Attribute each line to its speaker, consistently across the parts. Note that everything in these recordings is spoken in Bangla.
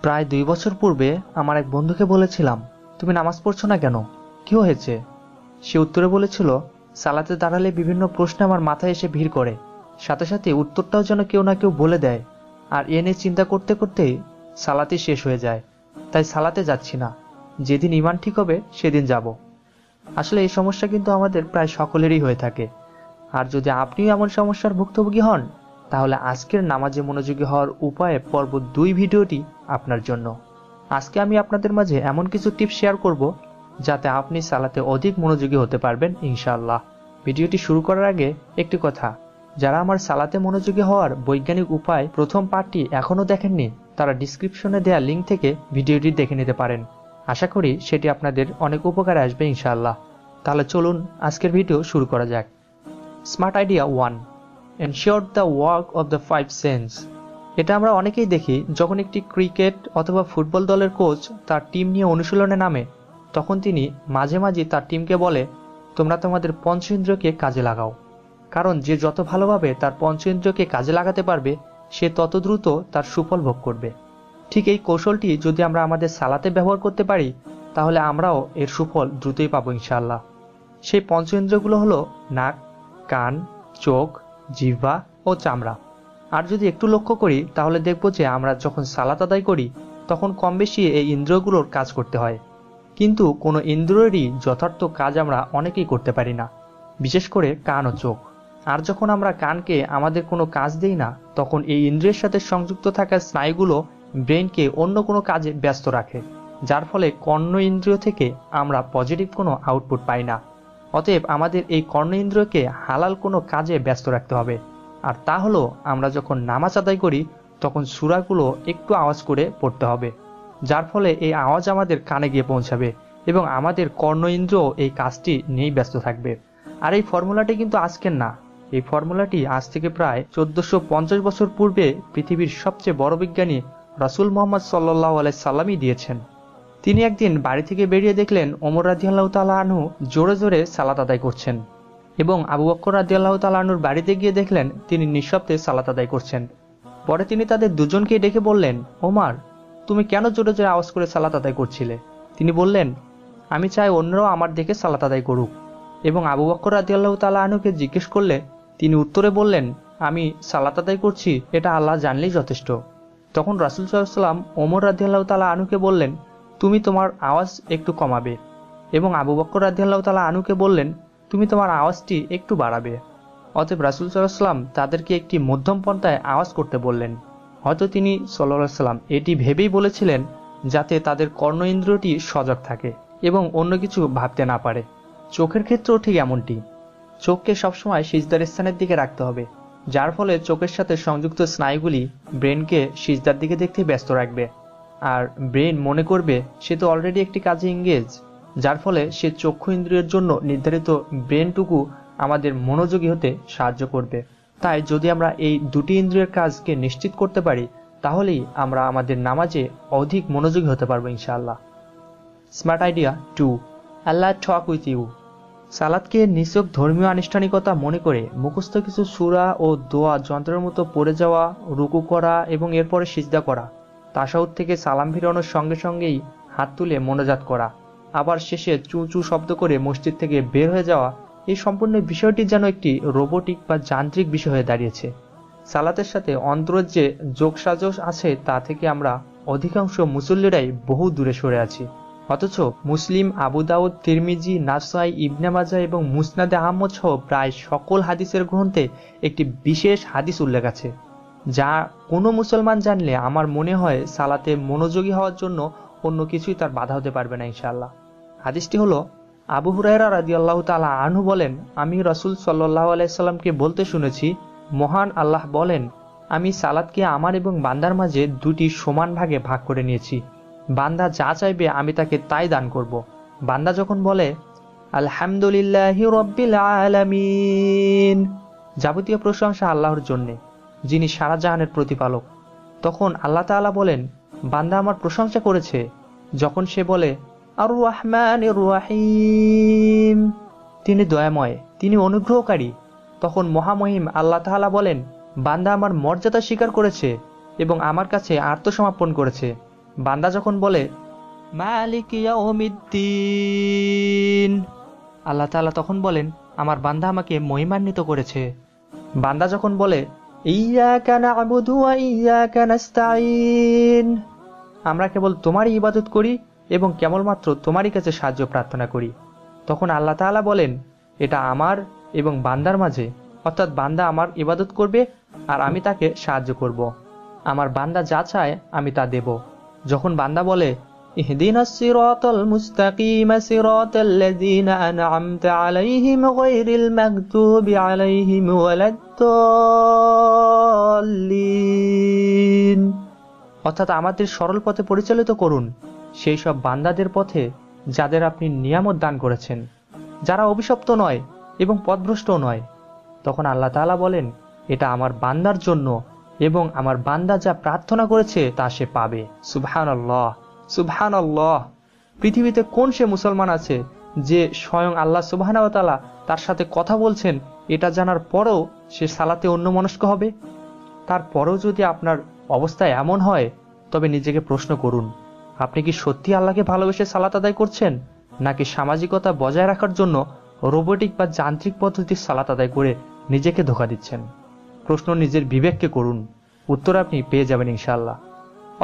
Speaker 1: প্রায় 2 বছর পূর্বে আমার এক বন্ধুকে বলেছিলাম, তুমি নামাজ পড়ছো না কেন, কি হয়েছে? সে উত্তরে বলেছিল, সালাতে দাঁড়ালে বিভিন্ন প্রশ্ন আমার মাথায় এসে ভিড় করে, সাথে সাথে উত্তরটাও যেন কেউ না কেউ বলে দেয়, আর এ নিয়ে চিন্তা করতে করতেই সালাতে শেষ হয়ে যায়। তাই সালাতে যাচ্ছি না, যেদিন ঈমান ঠিক হবে সেদিন যাব। আসলে এই সমস্যা কিন্তু আমাদের প্রায় সকলেরই হয়ে থাকে। আর যদি আপনিও এমন সমস্যার ভুক্তভোগী হন, তাহলে আজকের নামাজে মনোযোগী হওয়ার উপায়ে পর্ব 2 ভিডিওটি আপনার জন্য। আজকে আমি আপনাদের মাঝে এমন কিছু টিপস শেয়ার করব যাতে আপনি সালাতে অধিক মনোযোগী হতে পারবেন ইনশাআল্লাহ। ভিডিওটি শুরু করার আগে একটি কথা, যারা আমার সালাতে মনোযোগী হওয়ার বৈজ্ঞানিক উপায় প্রথম পার্টটি এখনও দেখেননি, তারা ডিসক্রিপশনে দেওয়া লিঙ্ক থেকে ভিডিওটি দেখে নিতে পারেন। আশা করি সেটি আপনাদের অনেক উপকারে আসবে ইনশাআল্লাহ। তাহলে চলুন আজকের ভিডিও শুরু করা যাক। Smart idea 1, ensure the work of the 5 sense. এটা আমরা অনেকেই দেখি, যখন একটি ক্রিকেট অথবা ফুটবল দলের কোচ তার টিম নিয়ে অনুশীলনে নামে, তখন তিনি মাঝে মাঝে তার টিমকে বলে, তোমরা তোমাদের পঞ্চেন্দ্রিয়কে কাজে লাগাও। কারণ যে যত ভালোভাবে তার পঞ্চেন্দ্রিয়কে কাজে লাগাতে পারবে, সে তত দ্রুত তার সুফল ভোগ করবে। ঠিক এই কৌশলটি যদি আমরা আমাদের সালাতে ব্যবহার করতে পারি, তাহলে আমরাও এর সুফল দ্রুতই পাবো ইনশাআল্লাহ। সেই পঞ্চেন্দ্রিয়গুলো হলো নাক, কান, চোখ, জিহ্বা ও চামড়া। আর যদি একটু লক্ষ্য করি তাহলে দেখব যে আমরা যখন সালাত আদায় করি তখন কম বেশি এই ইন্দ্রিয়গুলোর কাজ করতে হয়, কিন্তু কোনো ইন্দ্রিয়েরই যথার্থ কাজ আমরা অনেকেই করতে পারি না, বিশেষ করে কান ও চোখ। আর যখন আমরা কানকে আমাদের কোনো কাজ দেই না, তখন এই ইন্দ্রিয়ের সাথে সংযুক্ত থাকা স্নায়ুগুলো ব্রেনকে অন্য কোনো কাজে ব্যস্ত রাখে, যার ফলে কর্ণ ইন্দ্রিয় থেকে আমরা পজিটিভ কোনো আউটপুট পাই না। অতএব আমাদের এই কর্ণ ইন্দ্রিয়কে হালাল কোনো কাজে ব্যস্ত রাখতে হবে। আর তা হলো, আমরা যখন নামাজ আদায় করি তখন সূরাগুলো একটু আওয়াজ করে পড়তে হবে, যার ফলে এই আওয়াজ আমাদের কানে গিয়ে পৌঁছাবে এবং আমাদের কর্ণ ইন্দ্রিয় এই কাজটি নিয়েই ব্যস্ত থাকবে। আর এই ফর্মুলাটি কিন্তু আজকের না, এই ফর্মুলাটি আজ থেকে প্রায় 1450 বছর পূর্বে পৃথিবীর সবচেয়ে বড় বিজ্ঞানী রাসূল মুহাম্মদ সাল্লাল্লাহু আলাইহি সাল্লামই দিয়েছেন। তিনি একদিন বাড়ি থেকে বেরিয়ে দেখলেন ওমর রাদিয়াল্লাহু তাআলা আনহু জোরে জোরে সালাত আদায় করছেন, এবং আবু বকর রাদিয়াল্লাহু তাআলা আনহুর বাড়িতে গিয়ে দেখলেন তিনি নিঃশব্দে সালাত আদায় করছেন। পরে তিনি তাদের দুজনকেই ডেকে বললেন, ওমর, তুমি কেন জোরে জোরে আওয়াজ করে সালাত আদায় করছিলে? তিনি বললেন, আমি চাই অন্যরাও আমার দেখে সালাত আদায় করুক। এবং আবু বকর রাদিয়াল্লাহু তাআলা আনহুকে জিজ্ঞেস করলে তিনি উত্তরে বললেন, আমি সালাত আদায় করছি এটা আল্লাহ জানলেই যথেষ্ট। তখন রাসূল সাল্লাল্লাহু আলাইহি ওয়াসাল্লাম ওমর রাদিয়াল্লাহু তাআলা আনহুকে বললেন, তুমি তোমার আওয়াজ একটু কমাবে। এবং আবু বকর রাদিয়াল্লাহু তাআলা আনহুকে বললেন, তুমি তোমার আওয়াজটি একটু বাড়াবে। অতএব রাসূল সাল্লাল্লাহু আলাইহি ওয়াসাল্লাম তাদেরকে একটি মধ্যম পন্থায় আওয়াজ করতে বললেন। হয়তো তিনি সাল্লাল্লাহু আলাইহি ওয়াসাল্লাম এটি ভেবেই বলেছিলেন যাতে তাদের কর্ণ ইন্দ্রিয়টি সজাগ থাকে এবং অন্য কিছু ভাবতে না পারে। চোখের ক্ষেত্রেও ঠিক এমনটি। চোখকে সবসময় সিজদার স্থানের দিকে রাখতে হবে, যার ফলে চোখের সাথে সংযুক্ত স্নায়ুগুলি ব্রেনকে সিজদার দিকে দেখতে ব্যস্ত রাখবে। আর ব্রেন মনে করবে সে তো অলরেডি একটি কাজে এঙ্গেজ, যার ফলে সে চক্ষু ইন্দ্রিয়ের জন্য নির্ধারিত ব্রেনটুকু আমাদের মনোযোগী হতে সাহায্য করবে। তাই যদি আমরা এই দুটি ইন্দ্রিয়ের কাজকে নিশ্চিত করতে পারি, তাহলেই আমরা আমাদের নামাজে অধিক মনোযোগী হতে পারবো ইনশাআল্লাহ। Smart idea 2, Allah talk with you. সালাতকে নিছক ধর্মীয় আনুষ্ঠানিকতা মনে করে মুখস্থ কিছু সূরা ও দোয়া যন্ত্রের মতো পড়ে যাওয়া, রুকু করা এবং এরপরে সিজদা করা, তাশাহুদ থেকে সালাম ফিরানোর সঙ্গে সঙ্গেই হাত তুলে মোনাজাত করা, আবার শেষে চু চু শব্দ করে মসজিদ থেকে বের হয়ে যাওয়া, এই সম্পূর্ণ বিষয়টি যেন একটি রোবোটিক বা যান্ত্রিক বিষয় হয়ে দাঁড়িয়েছে। সালাতের সাথে অন্তরের যে যোগসাজশ আছে তা থেকে আমরা অধিকাংশ মুসল্লিরাই বহু দূরে সরে আছি। অথচ মুসলিম, আবু দাউদ, তিরমিজি, নাসাই, ইবনে মাজাহ এবং মুসনাদে আহমদ সহ প্রায় সকল হাদিসের গ্রন্থে একটি বিশেষ হাদিস উল্লেখ আছে, যা কোনো মুসলমান জানলে আমার মনে হয় সালাতে মনোযোগী হওয়ার জন্য অন্য কিছুই তার বাধা হতে পারবে না ইনশাআল্লাহ। হাদিসটি হলো, আবু হুরায়রা রাদিয়াল্লাহু তাআলা আনহু বলেন, আমি রাসূল সাল্লাল্লাহু আলাইহি সাল্লামকে বলতে শুনেছি, মহান আল্লাহ বলেন, আমি সালাতকে আমার এবং বান্দার মাঝে দুটি সমান ভাগে ভাগ করে নিয়েছি। বান্দা যা চাইবে আমি তাকে তাই দান করব। বান্দা যখন বলে আলহামদুলিল্লাহি রাব্বিল আলামিন, যাবতীয় প্রশংসা আল্লাহর জন্যে, যিনি সারা জাহানের প্রতিপালক, তখন আল্লাহ তাআলা বলেন, বান্দা আমার প্রশংসা করেছে। যখন সে বলে আর রহমানির রহিম, তিনি দয়াময়, তিনি অনুগ্রহকারী, তখন মহামহিম আল্লাহ তাআলা বলেন, বান্দা আমার মর্যাদা স্বীকার করেছে এবং আমার কাছে আত্মসমর্পণ করেছে। বান্দা যখন বলে মালিক ইয়াউমিদ্দিন, আল্লাহ তাআলা তখন বলেন আমার বান্দা আমাকে মহিমান্বিত করেছে। বান্দা যখন বলে ইয়্যাকা না'বুদু ওয়া ইয়্যাকা নাস্তাঈন, আমরা কেবল তোমারই ইবাদত করি এবং কেবলমাত্র তোমারই কাছে সাহায্য প্রার্থনা করি, তখন আল্লাহ তাআলা বলেন এটা আমার এবং বান্দার মাঝে, অর্থাৎ বান্দা আমার ইবাদত করবে আর আমি তাকে সাহায্য করব। আমার বান্দা যা চায় আমি তা দেব। যখন বান্দা বলে ইহদিনাস সিরাতাল মুস্তাকিম সিরাতাল্লাযীনা আন'আমতা আলাইহিম গায়রিল মাগদুবি আলাইহিম ওয়ালাদ-দাল্লিন, অর্থাৎ আমাদের সরল পথে পরিচালিত করুন সেই সব বান্দাদের পথে যাদের আপনি নিয়ামত দান করেছেন, যারা অভিশপ্ত নয় এবং পথভ্রষ্টও নয়। তখন আল্লাহ তাআলা বলেন এটা আমার বান্দার জন্য এবং আমার বান্দা যা প্রার্থনা করেছে তা সে পাবে। সুবহানাল্লাহ, সুবহানাল্লাহ। পৃথিবীতে কোন সে মুসলমান আছে যে স্বয়ং আল্লাহ সুবহানাহু ওয়া তাআলা তার সাথে কথা বলছেন এটা জানার পরেও সে সালাতে অন্যমনস্ক হবে? তারপরেও যদি আপনার অবস্থা এমন হয় তবে নিজেকে প্রশ্ন করুন, আপনি কি সত্যি আল্লাহকে ভালোবেসে সালাত আদায় করছেন, নাকি সামাজিকতা বজায় রাখার জন্য রোবটিক বা যান্ত্রিক পদ্ধতির সালাত আদায় করে নিজেকে ধোঁকা দিচ্ছেন? প্রশ্ন নিজের বিবেককে করুন, উত্তর আপনি পেয়ে যাবেন ইনশাআল্লাহ।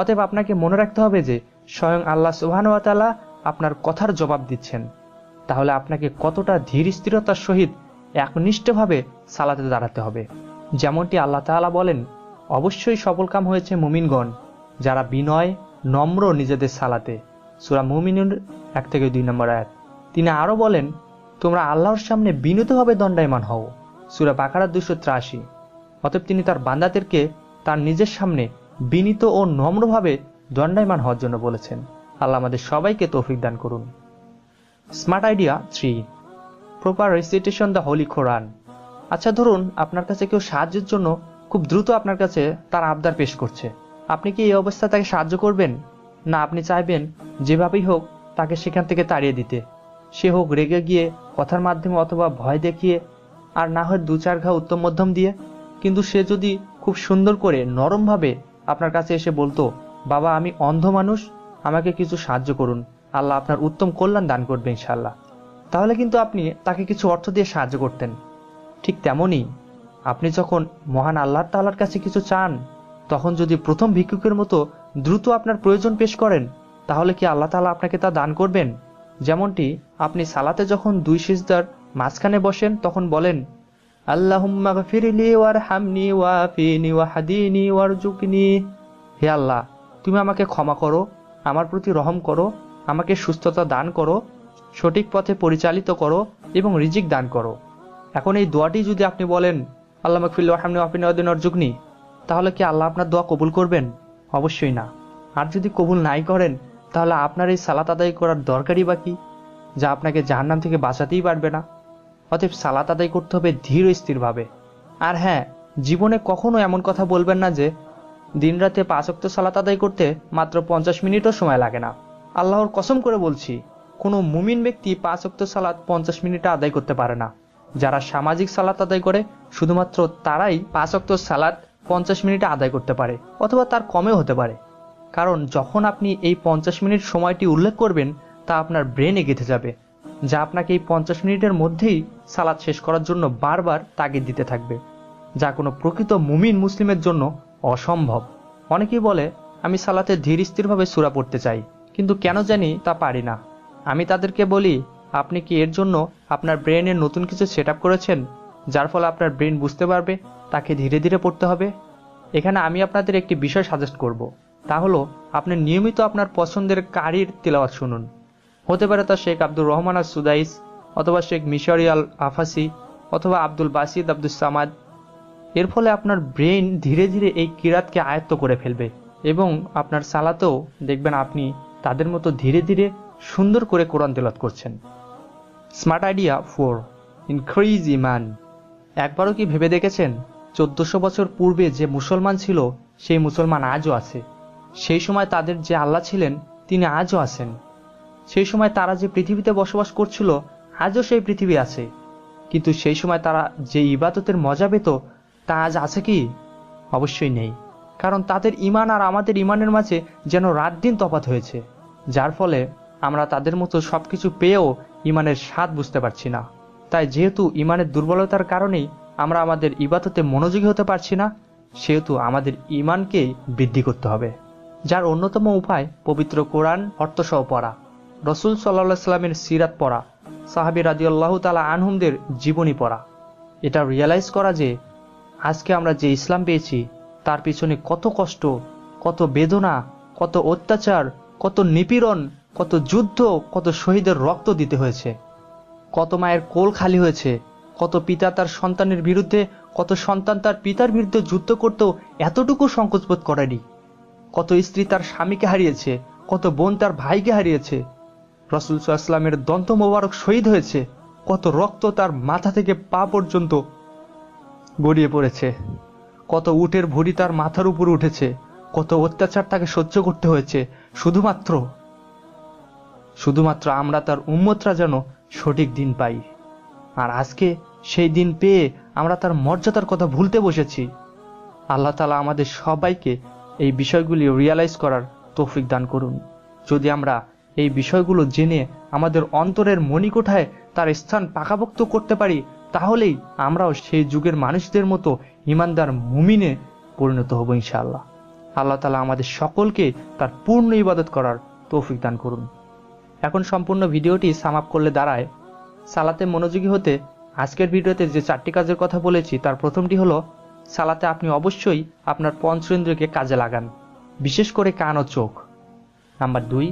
Speaker 1: অতএব আপনাকে মনে রাখতে হবে যে স্বয়ং আল্লাহ সুবহানাহু ওয়া তাআলা আপনার কথার জবাব দিচ্ছেন। তাহলে আপনাকে কতটা ধীর স্থিরতার সহিত একনিষ্ঠভাবে সালাতে দাঁড়াতে হবে। যেমনটি আল্লাহ তাআলা বলেন অবশ্যই সফলকাম হয়েছে মুমিনগণ যারা বিনয় নম্র নিজেদের সালাতে, সূরা মুমিনুন 1-2 নম্বর আয়াত। তিনি আরো বলেন তোমরা আল্লাহর সামনে বিনীতভাবে দণ্ডায়মান হও, সূরা বাকারা 283। অতএব তিনি তার বান্দাদেরকে তার নিজের সামনে বিনীত ও নম্রভাবে দণ্ডায়মান হওয়ার জন্য বলেছেন। আল্লাহ আমাদের সবাইকে তৌফিক দান করুন। Smart idea 3, proper recitation the holy Quran. আচ্ছা ধরুন আপনার কাছে কেউ সাহায্যের জন্য খুব দ্রুত আপনার কাছে তার আবদার পেশ করছে, আপনি কি এই অবস্থায় তাকে সাহায্য করবেন, না আপনি চাইবেন যেভাবেই হোক তাকে সেখান থেকে তাড়িয়ে দিতে? সে হোক রেগে গিয়ে, কথার মাধ্যমে, অথবা ভয় দেখিয়ে, আর না হয় 2-4 ঘা উত্তম মধ্যম দিয়ে। কিন্তু সে যদি খুব সুন্দর করে নরমভাবে আপনার কাছে এসে বলতো বাবা আমি অন্ধ মানুষ, আমাকে কিছু সাহায্য করুন, আল্লাহ আপনার উত্তম কল্যাণ দান করবে ইনশাআল্লাহ, তাহলে কিন্তু আপনি তাকে কিছু অর্থ দিয়ে সাহায্য করতেন। ঠিক তেমনই আপনি যখন মহান আল্লাহ তাআলার কাছে কিছু চান তখন যদি প্রথম ভিক্ষুকের মতো দ্রুত আপনার প্রয়োজন পেশ করেন তাহলে কি আল্লাহ তাআলা আপনাকে তা দান করবেন? যেমনটি আপনি সালাতে যখন 2 সিজদার মাঝখানে বসেন তখন বলেন আল্লাহুম্মা গফিরলি ওয়ারহামনি ওয়াফিনি ওয়াহদিনি ওয়ারজুকনি, হে আল্লাহ তুমি আমাকে ক্ষমা করো, আমার প্রতি রহম করো, আমাকে সুস্থতা দান করো, সঠিক পথে পরিচালিত করো এবং রিজিক দান করো। এখন এই দোয়াটি যদি আপনি বলেন আল্লাহ মাগফিরলি ওয়ারহামনি ওয়াফিনি ওয়াহদিনি ওয়ারজুকনি, তাহলে কি আল্লাহ আপনার দোয়া কবুল করবেন? অবশ্যই না। আর যদি কবুল নাই করেন তাহলে আপনার এই সালাত আদায় করার দরকারই বা কি, যা আপনাকে জাহান্নাম থেকে বাঁচাতেই পারবে না। অতএব সালাত আদায় করতে হবে ধীর স্থিরভাবে। আর হ্যাঁ, জীবনে কখনো এমন কথা বলবেন না যে দিনরাতে 5 ওয়াক্ত সালাত আদায় করতে মাত্র 50 মিনিটও সময় লাগে না। আল্লাহর কসম করে বলছি কোনো মুমিন ব্যক্তি 5 ওয়াক্ত সালাত 50 মিনিটে আদায় করতে পারে না। যারা সামাজিক সালাত আদায় করে শুধুমাত্র তারাই 5 ওয়াক্ত সালাত 50 মিনিটে আদায় করতে পারে, অথবা তার কমেও হতে পারে। কারণ যখন আপনি এই 50 মিনিট সময়টি উল্লেখ করবেন তা আপনার ব্রেনে গেঁথে যাবে, যা আপনাকে এই 50 মিনিটের মধ্যেই সালাত শেষ করার জন্য বারবার তাগিদ দিতে থাকবে, যা কোনো প্রকৃত মুমিন মুসলিমের জন্য অসম্ভব। অনেকেই বলে আমি সালাতে ধীর স্থিরভাবে সূরা পড়তে চাই, কিন্তু কেন জানি তা পারি না। আমি তাদেরকে বলি আপনি কি এর জন্য আপনার ব্রেনে নতুন কিছু সেট আপ করেছেন, যার ফলে আপনার ব্রেন বুঝতে পারবে তাকে ধীরে ধীরে পড়তে হবে? এখানে আমি আপনাদের একটি বিষয় সাজেস্ট করব, তা হলো আপনি নিয়মিত আপনার পছন্দের কারির তিলাওয়াত শুনুন। হতে পারে তা শেখ আব্দুর রহমান আল সুদাইস, অথবা শেখ মিশরি আল আফাসি, অথবা আব্দুল বাসিদ আব্দুল সামাদ। এর ফলে আপনার ব্রেন ধীরে ধীরে এই কিরাতকে আয়ত্ত করে ফেলবে এবং আপনার সালাতেও দেখবেন আপনি তাদের মতো ধীরে ধীরে সুন্দর করে কোরআন তেলাওয়াত করছেন। স্মার্ট আইডিয়া 4, ইনক্রিজ ইমান। একবারও কি ভেবে দেখেছেন 1400 বছর পূর্বে যে মুসলমান ছিল সেই মুসলমান আজও আছে। সেই সময় তাদের যে আল্লাহ ছিলেন তিনি আজও আছেন। সেই সময় তারা যে পৃথিবীতে বসবাস করছিল আজও সেই পৃথিবী আছে। কিন্তু সেই সময় তারা যে ইবাদতের মজা পেত তা আজ আছে কি? অবশ্যই নেই। কারণ তাদের ঈমান আর আমাদের ঈমানের মাঝে যেন রাত দিন তফাৎ হয়েছে, যার ফলে আমরা তাদের মতো সবকিছু পেয়েও ঈমানের স্বাদ বুঝতে পারছি না। তাই যেহেতু ঈমানের দুর্বলতার কারণেই আমরা আমাদের ইবাদতে মনোযোগী হতে পারছি না, সেহেতু আমাদের ঈমানকেই বৃদ্ধি করতে হবে, যার অন্যতম উপায় পবিত্র কোরআন অর্থসহ পড়া, রসুল সাল্লাল্লাহু সাল্লামের সিরাত পড়া, সাহাবী রাদিয়াল্লাহু তাআলা আনহুমদের জীবনী পড়া। এটা রিয়েলাইজ করা যে আজকে আমরা যে ইসলাম পেয়েছি তার পিছনে কত কষ্ট, কত বেদনা, কত অত্যাচার, কত নিপীড়ন, কত যুদ্ধ, কত শহীদের রক্ত দিতে হয়েছে, কত মায়ের কোল খালি হয়েছে, কত পিতা তার সন্তানের বিরুদ্ধে, কত সন্তান তার পিতার বিরুদ্ধে যুদ্ধ করতেও এতটুকু সংকোচবোধ করেনি, কত স্ত্রী তার স্বামীকে হারিয়েছে, কত বোন তার ভাইকে হারিয়েছে, রাসূল সাল্লাল্লাহু আলাইহি ওয়াসাল্লামের দন্ত মোবারক শহীদ হয়েছে, কত রক্ত তার মাথা থেকে পা পর্যন্ত গড়িয়ে পড়েছে, কত উটের ভুঁড়ি তার মাথার উপর উঠেছে, কত অত্যাচার তাকে সহ্য করতে হয়েছে, শুধুমাত্র আমরা তার উম্মতরা যেন সঠিক দিন পাই। আর আজকে সেই দিন পেয়ে আমরা তার মর্যাদার কথা ভুলতে বসেছি। আল্লাহ তাআলা আমাদের সবাইকে এই বিষয়গুলি রিয়ালাইজ করার তৌফিক দান করুন। যদি আমরা এই বিষয়গুলো জেনে আমাদের অন্তরের মণিকোঠায় তার স্থান পাকাপোক্ত করতে পারি, তাহলেই আমরাও সেই যুগের মানুষদের মতো ঈমানদার মুমিনে পরিণত হব ইনশাআল্লাহ। আল্লাহ তাআলা আমাদের সকলকে তার পূর্ণ ইবাদত করার তৌফিক দান করুন। এখন সম্পূর্ণ ভিডিওটি সাম আপ করলে দাঁড়ায়, সালাতে মনোযোগী হতে আজকের ভিডিওতে যে 4টি কাজের কথা বলেছি তার প্রথমটি হলো, সালাতে আপনি অবশ্যই আপনার পঞ্চেন্দ্রিয়কে কাজে লাগান, বিশেষ করে কান ও চোখ। নাম্বার 2,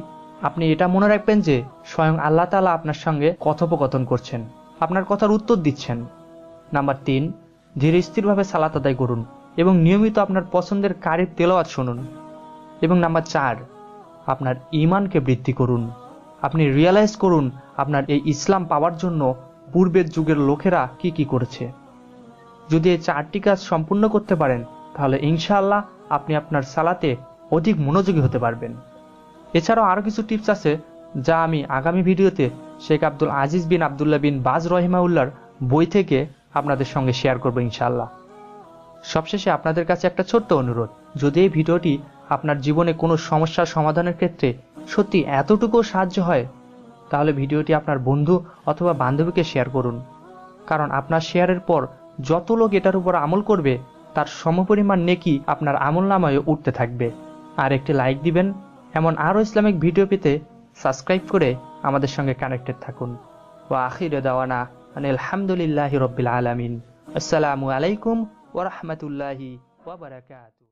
Speaker 1: আপনি এটা মনে রাখবেন যে স্বয়ং আল্লাহ তাআলা আপনার সঙ্গে কথোপকথন করছেন, আপনার কথার উত্তর দিচ্ছেন। নাম্বার 3, ধীরে স্থিরভাবে সালাত আদায় করুন এবং নিয়মিত আপনার পছন্দের কারির তেলাওয়াত শুনুন। এবং নাম্বার 4, আপনার ঈমানকে বৃদ্ধি করুন। আপনি রিয়ালাইজ করুন আপনার এই ইসলাম পাওয়ার জন্য পূর্বের যুগের লোকেরা কি কি করেছে। যদি এই 4টি কাজ সম্পূর্ণ করতে পারেন, তাহলে ইনশাআল্লাহ আপনি আপনার সালাতে অধিক মনোযোগী হতে পারবেন। এছাড়াও আরও কিছু টিপস আছে যা আমি আগামী ভিডিওতে শেখ আব্দুল আজিজ বিন আব্দুল্লাহ বিন বাজ রহিমাহুল্লাহর বই থেকে আপনাদের সঙ্গে শেয়ার করব ইনশাআল্লাহ। সবশেষে আপনাদের কাছে একটা ছোট্ট অনুরোধ, যদি এই ভিডিওটি আপনার জীবনে কোনো সমস্যার সমাধানের ক্ষেত্রে সত্যি এতটুকু সাহায্য হয়, তাহলে ভিডিওটি আপনার বন্ধু অথবা বান্ধবীকে শেয়ার করুন। কারণ আপনার শেয়ারের পর যত লোক এটার উপর আমল করবে, তার সমপরিমাণ নেকি আপনার আমলনামায় উঠতে থাকবে। আর একটি লাইক দিবেন। এমন আরও ইসলামিক ভিডিও পেতে সাবস্ক্রাইব করে আমাদের সঙ্গে কানেক্টেড থাকুন। ওয়া আখিরু দাওয়ানা আনিল হামদুলিল্লাহি রাব্বিল আলামিন। আসসালামু আলাইকুম ওয়া রাহমাতুল্লাহি ওয়া বারাকাতুহু।